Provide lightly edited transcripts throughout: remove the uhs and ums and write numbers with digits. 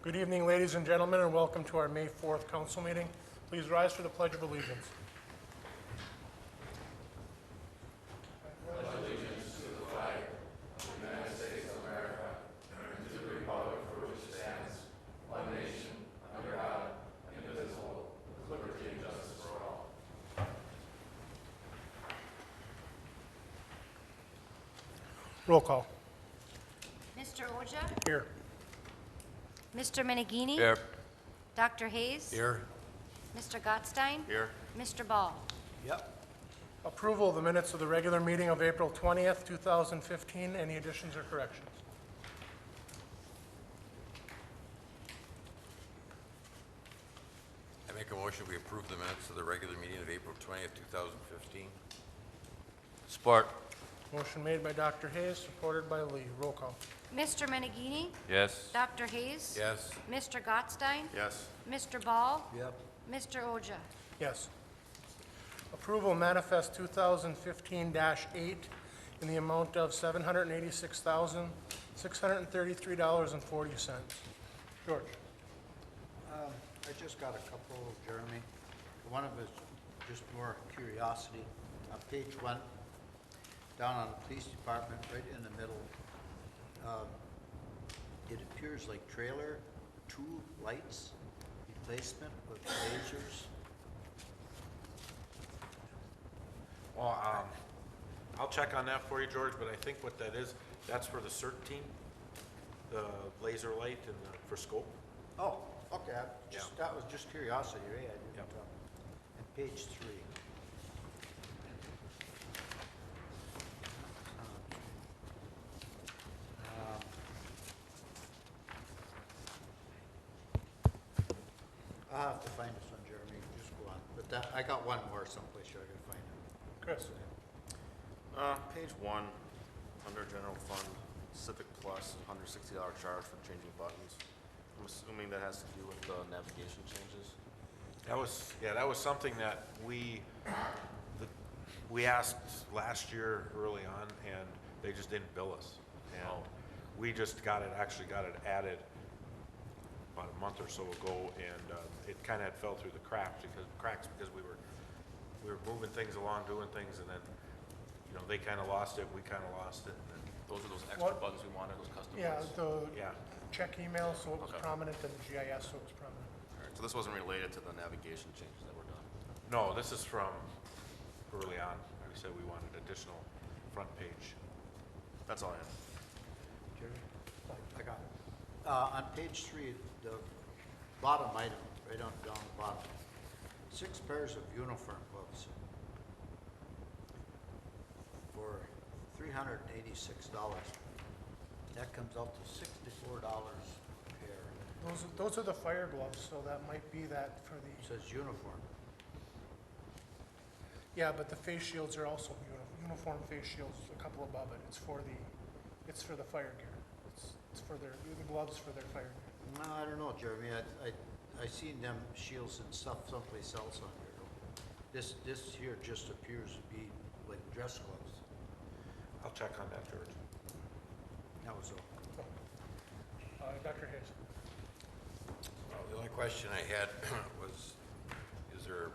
Good evening, ladies and gentlemen, and welcome to our May 4th council meeting. Please rise for the Pledge of Allegiance. Roll call. Mr. Oja? Here. Mr. Menegini? Here. Dr. Hayes? Here. Mr. Gottstein? Here. Mr. Ball? Yep. Approval of the minutes of the regular meeting of April 20th, 2015. Any additions or corrections? I make a motion we approve the minutes of the regular meeting of April 20th, 2015. Support. Motion made by Dr. Hayes, supported by Lee. Roll call. Mr. Menegini? Yes. Dr. Hayes? Yes. Mr. Gottstein? Yes. Mr. Ball? Yep. Mr. Oja? Yes. Approval manifest 2015-8 in the amount of $786,633.40. George. I just got a couple, Jeremy. One of is just more curiosity. On page 1, down on the police department, right in the middle, it appears like trailer 2 lights replacement with lasers. Well, I'll check on that for you, George, but I think what that is, that's for the CERT team, the laser light and for scope. Oh, okay. That was just curiosity, right? I didn't, Yep. And page 3. I'll have to find this one, Jeremy. Just go on. But that, I got one more someplace here. I gotta find it. Chris. Page 1, under general fund, Civic Plus, $160 charge for changing buttons. I'm assuming that has to do with the navigation changes. That was something that we asked last year early on, and they just didn't bill us. And we just actually got it added about a month or so ago, and it kind of fell through the cracks because we were moving things along, doing things, and then, they kind of lost it, we kind of lost it, and then, Those are those extra What? buttons we wanted, those custom Yeah, ones. the yeah. check email, so it was Okay. prominent, and the GIS, so it was prominent. All right, so this wasn't related to the navigation changes that were done. No, this is from early on. Like I said, we wanted additional front page. That's all I have. Jeremy? I got it. On page 3, the bottom item, right on down the bottom, 6 pairs of uniform gloves for $386. That comes out to $64 a pair. Those are the fire gloves, so that might be that for It the, says uniform. yeah, but the face shields are also uniform face shields, a couple above it. It's for the fire gear. It's for the gloves for their fire gear. No, I don't know, Jeremy. I seen them shields and stuff someplace else on there. This here just appears to be like dress gloves. I'll check on that, George. That was all. Dr. Hayes. The only question I had was, is there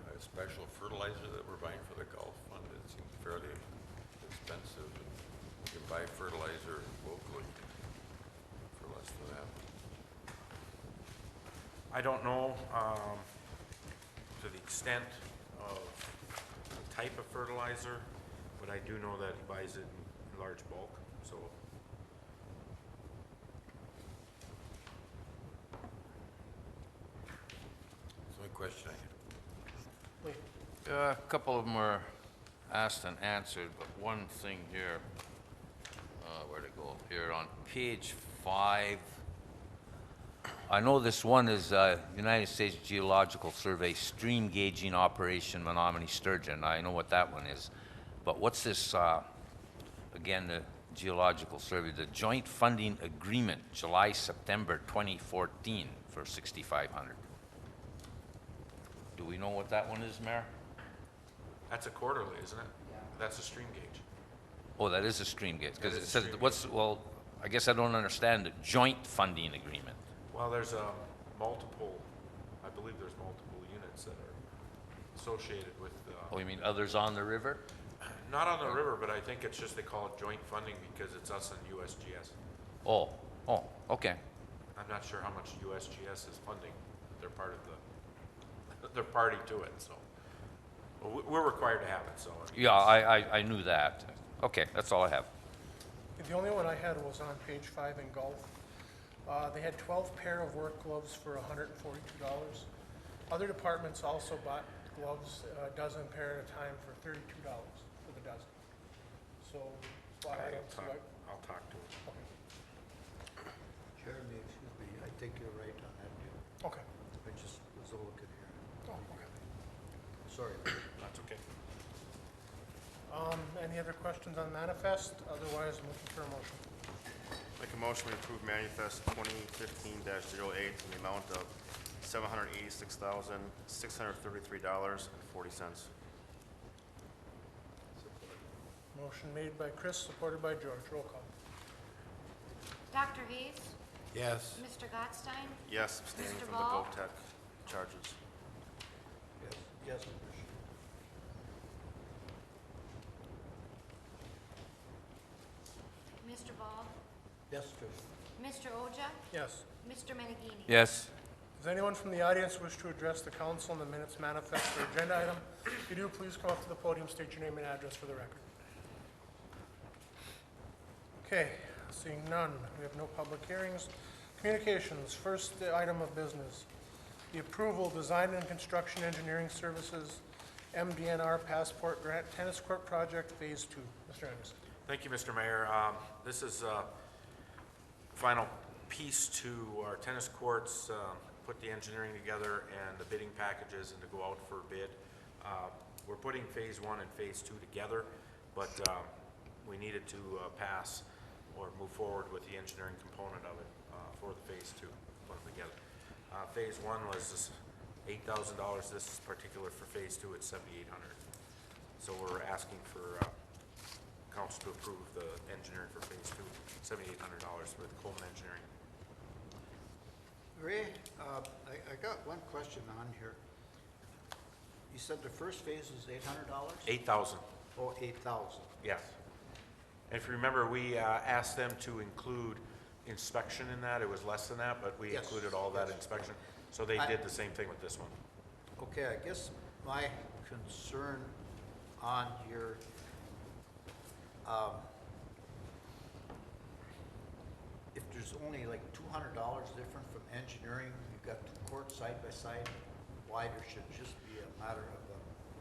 a special fertilizer that we're buying for the golf fund? It seems fairly expensive, and you can buy fertilizer locally for less than that. I don't know to the extent of the type of fertilizer, but I do know that he buys it in large bulk, so. That's the only question I had. Lee. A couple of them were asked and answered, but one thing here, where'd it go? Here on page 5. I know this one is United States Geological Survey stream gauging operation Menominee Sturgeon. I know what that one is. But what's this, again, the Geological Survey, the Joint Funding Agreement, July-September 2014 for $6,500. Do we know what that one is, Mayor? That's a quarterly, isn't it? Yeah. That's a stream gauge. Oh, that is a stream gauge, because That it is a says, stream well, I guess I don't understand the joint funding agreement. Well, there's multiple, I believe there's multiple units that are associated with, Oh, you mean others on the river? not on the river, but I think it's just they call it joint funding because it's us and USGS. Oh, okay. I'm not sure how much USGS is funding. They're part of they're party to it, so. Well, we're required to have it, so. Yeah, I knew that. Okay, that's all I have. The only one I had was on page 5 in golf. They had 12 pair of work gloves for $142. Other departments also bought gloves, a dozen pair at a time for $32 for the dozen. So, I don't see why. I'll talk to him. Okay. Jeremy, excuse me, I think you're right on that deal. Okay. I just was looking here. Oh, okay. Sorry. That's okay. Any other questions on manifest? Otherwise, looking for a motion. Make a motion to approve manifest 2015-08 in the amount of $786,633.40. Motion made by Chris, supported by George. Roll call. Dr. Hayes? Yes. Mr. Gottstein? Yes, abstaining Mr. from the Ball? VOTEC charges. Yes, yes, Trish. Mr. Ball? Yes, Trish. Mr. Oja? Yes. Mr. Menegini? Yes. Does anyone from the audience wish to address the council on the minutes manifest or agenda item? If you do, please come up to the podium, state your name and address for the record. Okay, seeing none, we have no public hearings. Communications, first item of business. The approval, design and construction engineering services, MDNR passport grant tennis court project, phase 2. Mr. Anderson. Thank you, Mr. Mayor. This is final piece to our tennis courts, put the engineering together and the bidding packages and to go out for bid. We're putting phase 1 and phase 2 together, but we needed to pass or move forward with the engineering component of it for the phase 2, put them together. Phase 1 was $8,000. This is particular for phase 2, it's $7,800. So we're asking for council to approve the engineering for phase 2, $7,800 with Coleman Engineering. Ray, I got one question on here. You said the first phase was $800? 8,000, Oh, 8,000. yes. And if you remember, we asked them to include inspection in that. It was less than that, but we Yes, included all that yes. inspection. So they did the same thing with this one. Okay, I guess my concern on your, if there's only like $200 different from engineering, you've got two courts side by side, why there should just be a matter of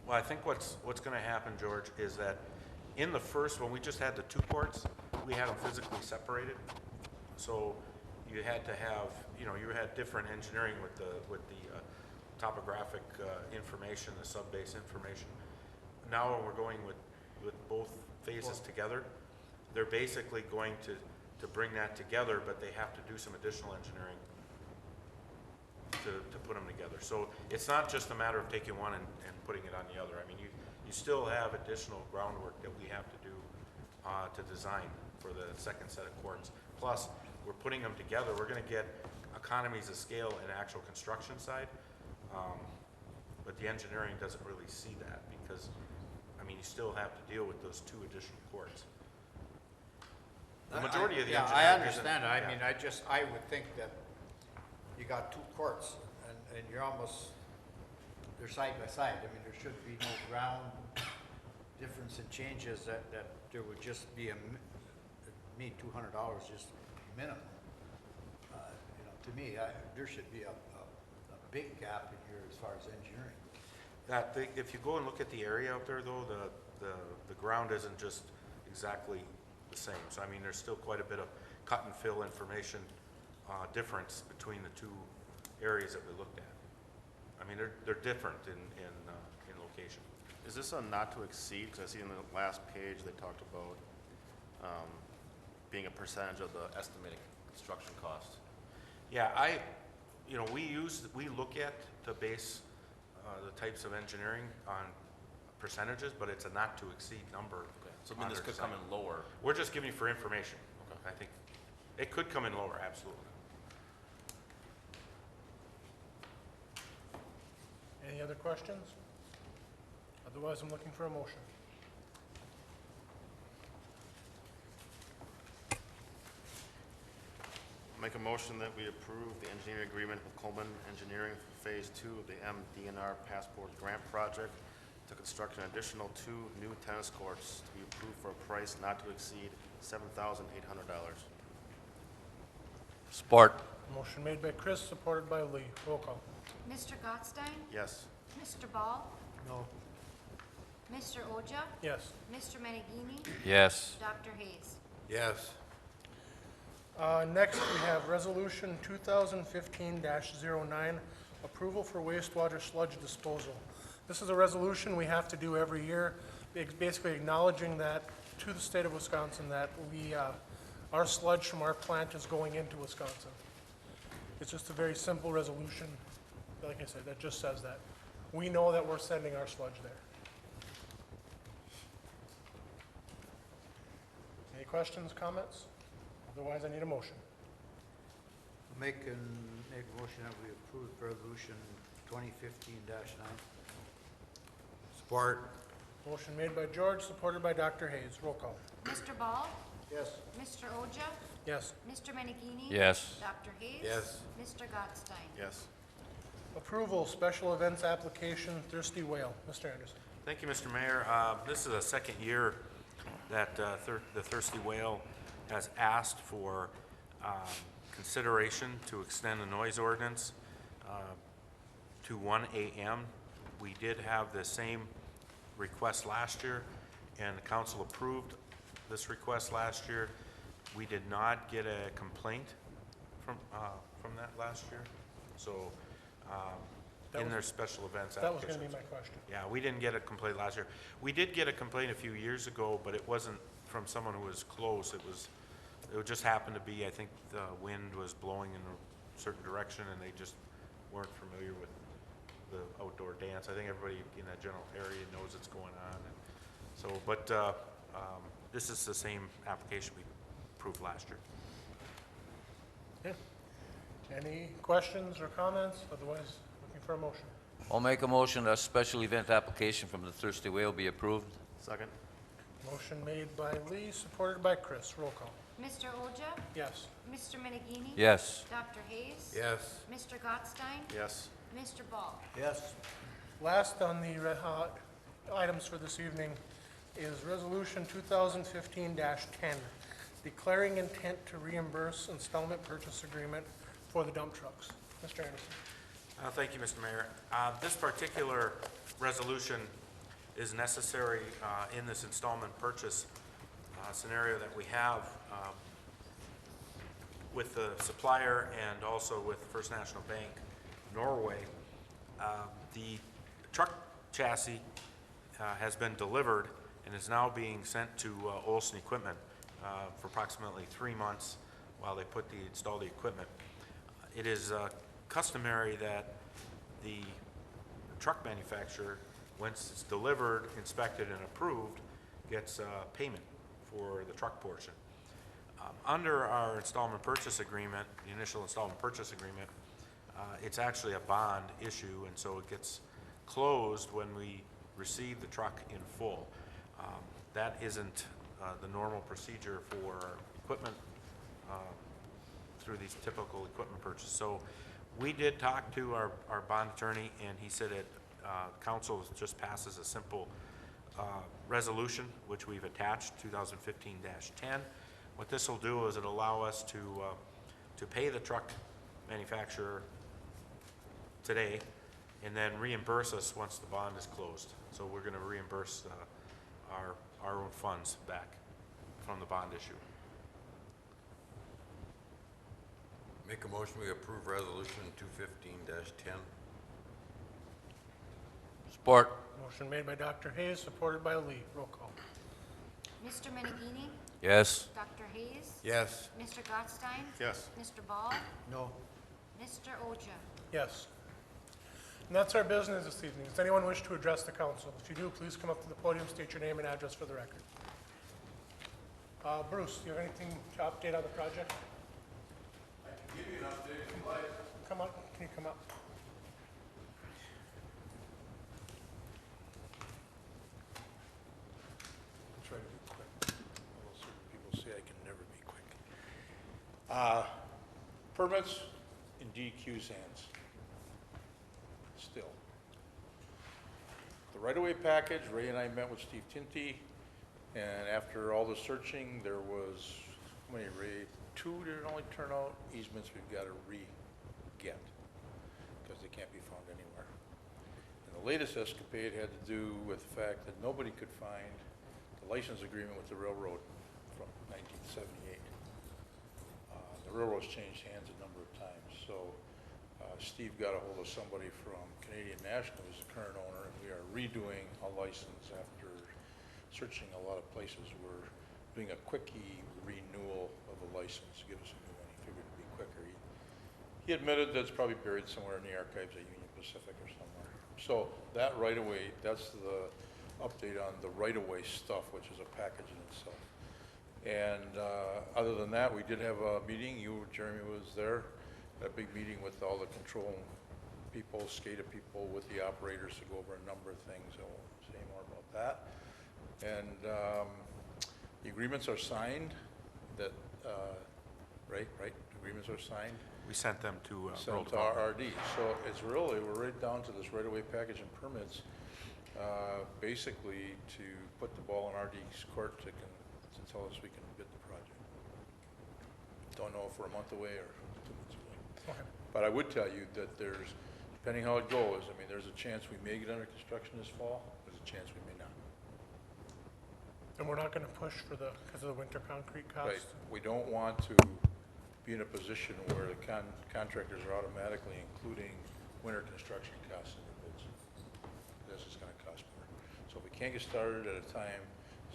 Well, I think what's gonna happen, George, is that in the first one, we just had the 2 courts, we had them physically separated. So you had to have, you had different engineering with the topographic information, the sub-base information. Now when we're going with both phases together, they're basically going to bring that together, but they have to do some additional engineering to put them together. So it's not just a matter of taking one and putting it on the other. I mean, you still have additional groundwork that we have to do to design for the second set of courts. Plus, we're putting them together. We're gonna get economies of scale in actual construction side. But the engineering doesn't really see that because, I mean, you still have to deal with those 2 additional courts. The majority of the engineering I isn't- understand. yeah. I mean, I would think that you got 2 courts and you're almost, they're side by side. I mean, there should be no ground difference in changes that there would just be $200 just minimum. To me, there should be a big gap in here as far as engineering. If you go and look at the area out there though, the ground isn't just exactly the same. So I mean, there's still quite a bit of cut and fill information difference between the 2 areas that we looked at. I mean, they're different in location. Is this a not to exceed? Because I see in the last page, they talked about being a percentage of the estimated construction cost. Yeah, we look at to base the types of engineering on percentages, but it's a not to exceed number. So I on mean, this their could come design. in lower. We're just giving you for information. Okay. I think it could come in lower, absolutely. Any other questions? Otherwise, I'm looking for a motion. Make a motion that we approve the engineering agreement with Coleman Engineering for Phase 2 of the MDNR Passport Grant Project to construct an additional 2 new tennis courts to be approved for a price not to exceed $7,800. Support. Motion made by Chris, supported by Lee. Roll call. Mr. Gottstein? Yes. Mr. Ball? No. Mr. Oja? Yes. Mr. Menegini? Yes. Dr. Hayes? Yes. Next, we have Resolution 2015-09, approval for wastewater sludge disposal. This is a resolution we have to do every year, basically acknowledging that to the state of Wisconsin that our sludge from our plant is going into Wisconsin. It's just a very simple resolution, like I said, that just says that. We know that we're sending our sludge there. Any questions, comments? Otherwise, I need a motion. Make a motion that we approve resolution 2015-9. Support. Motion made by George, supported by Dr. Hayes. Roll call. Mr. Ball? Yes. Mr. Oja? Yes. Mr. Menegini? Yes. Dr. Hayes? Yes. Mr. Gottstein? Yes. Approval, special events application, Thirsty Whale. Mr. Anderson. Thank you, Mr. Mayor. This is the second year that the Thirsty Whale has asked for consideration to extend the noise ordinance to 1 a.m. We did have the same request last year, and the council approved this request last year. We did not get a complaint from that last year, so That in was- their special events That was applications. going to be my question. Yeah, we didn't get a complaint last year. We did get a complaint a few years ago, but it wasn't from someone who was close. It just happened to be, I think the wind was blowing in a certain direction and they just weren't familiar with the outdoor dance. I think everybody in that general area knows it's going on. And so, but this is the same application we approved last year. Yeah. Any questions or comments? Otherwise, looking for a motion. I'll make a motion that a special event application from the Thirsty Whale be approved. Second. Motion made by Lee, supported by Chris. Roll call. Mr. Oja? Yes. Mr. Menegini? Yes. Dr. Hayes? Yes. Mr. Gottstein? Yes. Mr. Ball? Yes. Last on the items for this evening is Resolution 2015-10, declaring intent to reimburse installment purchase agreement for the dump trucks. Mr. Anderson. Thank you, Mr. Mayor. This particular resolution is necessary in this installment purchase scenario that we have with the supplier and also with First National Bank, Norway. The truck chassis has been delivered and is now being sent to Olson Equipment for approximately 3 months while they install the equipment. It is customary that the truck manufacturer, once it's delivered, inspected, and approved, gets payment for the truck portion. Under our installment purchase agreement, the initial installment purchase agreement, it's actually a bond issue, and so it gets closed when we receive the truck in full. That isn't the normal procedure for equipment through these typical equipment purchases. So we did talk to our bond attorney, and he said it, council just passes a simple resolution, which we've attached, 2015-10. What this will do is it'll allow us to pay the truck manufacturer today and then reimburse us once the bond is closed. So we're going to reimburse our own funds back from the bond issue. Make a motion, we approve resolution 215-10. Support. Motion made by Dr. Hayes, supported by Lee. Roll call. Mr. Menegini? Yes. Dr. Hayes? Yes. Mr. Gottstein? Yes. Mr. Ball? No. Mr. Oja? Yes. And that's our business this evening. Does anyone wish to address the council? If you do, please come up to the podium, state your name and address for the record. Bruce, do you have anything to update on the project? I can give you an update if you like. Come on, can you come up? Permits in DEQ's hands, still. The right-of-way package, Ray and I met with Steve Tinty, and after all the searching, there was, how many, Ray? 2 did it only turn out, easements we've got to re-get, because they can't be found anywhere. And the latest escapade had to do with the fact that nobody could find the license agreement with the railroad from 1978. The railroad's changed hands a number of times, so Steve got a hold of somebody from Canadian National, who's the current owner, and we are redoing a license after searching a lot of places. We're doing a quickie renewal of a license to give us a new one. He figured it'd be quicker. He admitted that's probably buried somewhere in the archives at Union Pacific or somewhere. So that right-of-way, that's the update on the right-of-way stuff, which is a package in itself. And other than that, we did have a meeting. Jeremy was there, a big meeting with all the control people, SCADA people, with the operators to go over a number of things. I won't say more about that. And the agreements are signed. That right. Agreements are signed. We sent them to Sent Road to our Development. RD. So it's really, we're right down to this right-of-way package and permits, basically to put the ball in RD's court to tell us we can bid the project. Don't know if we're a month away or 2 months away. Okay. But I would tell you that there's, depending how it goes, I mean, there's a chance we may get under construction this fall, there's a chance we may not. And we're not gonna push for because of the winter concrete Right, costs? we don't want to be in a position where the contractors are automatically including winter construction costs in their bids. This is gonna cost more. So if we can't get started at a time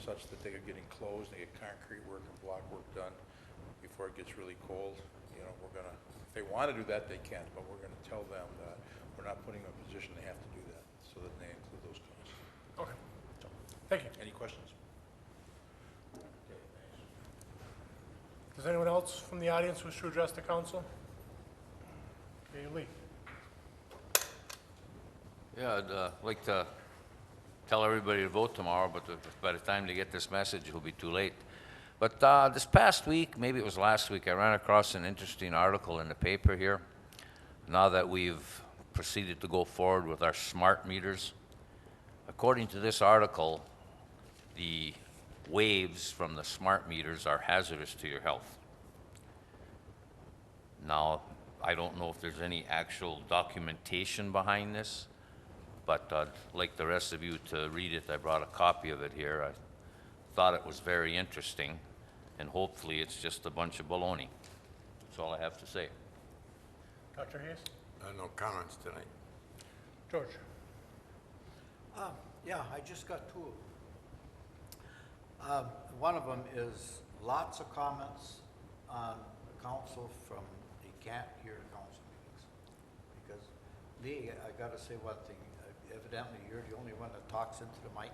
such that they are getting closed, they get concrete work and block work done before it gets really cold, you know, we're gonna, if they wanna do that, they can, but we're gonna tell them that we're not putting them in a position they have to do that, so that they include those costs. Okay, thank you. Any questions? Does anyone else from the audience wish to address the council? Okay, Lee. Yeah, I'd like to tell everybody to vote tomorrow, but by the time they get this message, it'll be too late. But this past week, maybe it was last week, I ran across an interesting article in the paper here. Now that we've proceeded to go forward with our smart meters, according to this article, the waves from the smart meters are hazardous to your health. Now, I don't know if there's any actual documentation behind this, but I'd like the rest of you to read it. I brought a copy of it here. I thought it was very interesting, and hopefully it's just a bunch of baloney. That's all I have to say. Dr. Hayes? No comments tonight. George? Yeah, I just got 2 of them. One of them is lots of comments on the council from, they can't hear the council meetings. Because, Lee, I gotta say one thing, evidently you're the only one that talks into the mic.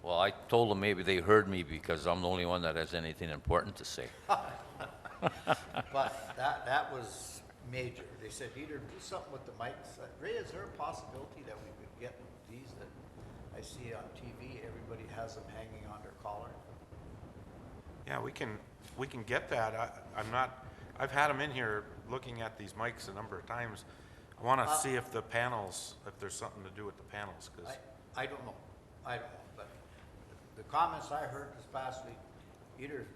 Well, I told them maybe they heard me because I'm the only one that has anything important to say. But that was major. They said either do something with the mics. Ray, is there a possibility that we could get these that I see on TV, everybody has them hanging on their collar? Yeah, we can get that. I've had them in here looking at these mics a number of times. I want to see if the panels, if there's something to do with the panels, because I don't know. But the comments I heard this past week, either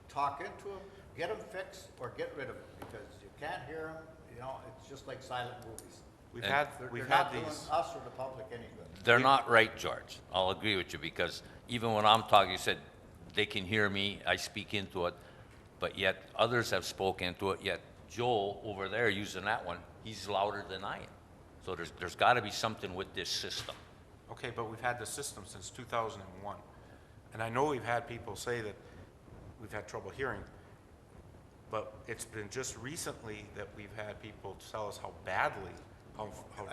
talk into them, get them fixed, or get rid of them, because you can't hear them, you know, it's just like silent movies. we've And had They're not doing these. us or the public any good. They're not right, George. I'll agree with you, because even when I'm talking, you said they can hear me, I speak into it, but yet others have spoken into it, yet Joe over there using that one, he's louder than I am. So there's got to be something with this system. Okay, but we've had the system since 2001. And I know we've had people say that we've had trouble hearing, but it's been just recently that we've had people tell us how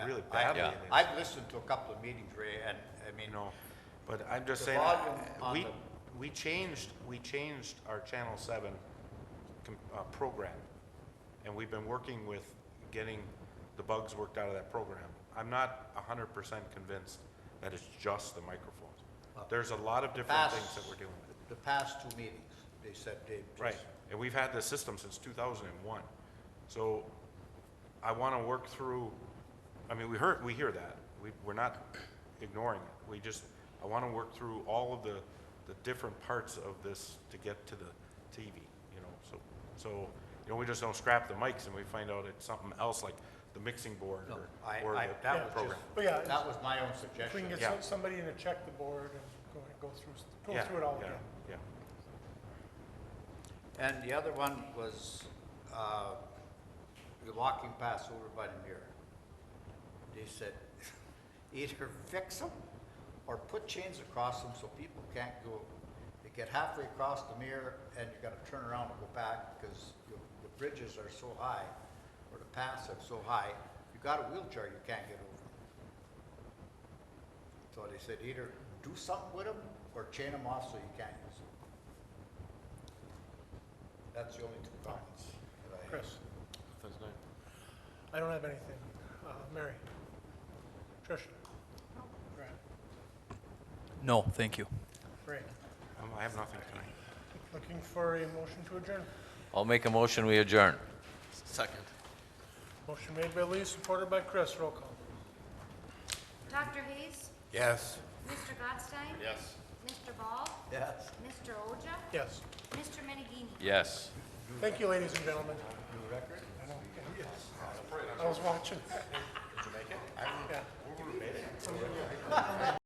really badly Yeah. it is. I've listened to a couple of meetings, Ray, and I mean, You know, but I'm just The saying, volume on we changed our Channel 7 program, and we've been working with getting the bugs worked out of that program. I'm not 100% convinced that it's just the microphones. There's a lot of different things that we're dealing with. the past 2 meetings, they said they just. Right, and we've had this system since 2001. So I want to work through, I mean, we hear that. We're not ignoring it. I want to work through all of the different parts of this to get to the TV, you know, so, we just don't scrap the mics and we find out it's something else like the mixing board No, or I, the that was program. just, But yeah, that was my own If we suggestion. can get Yeah. somebody in to check the board and go through Yeah, it all yeah, again. Yeah. And the other one was, the walking paths over by the mirror. They said, either fix them or put chains across them so people can't go, they get halfway across the mirror and you gotta turn around and go back because the bridges are so high, or the paths are so high, you got a wheelchair, you can't get over them. So they said either do something with them or chain them off so you can't use them. That's the only two comments that I have. Chris? I don't have anything. Mary? Tricia? Brad? No, thank you. Ray? I have nothing tonight. Looking for a motion to adjourn. I'll make a motion, we adjourn. Second. Motion made by Lee, supported by Chris. Roll call. Dr. Hayes? Yes. Mr. Godstein? Yes. Mr. Ball? Yes. Mr. Oja? Yes. Mr. Menegini? Yes. Thank you, ladies and gentlemen. New record? I know. Yes. I was watching. Did you make it? Yeah.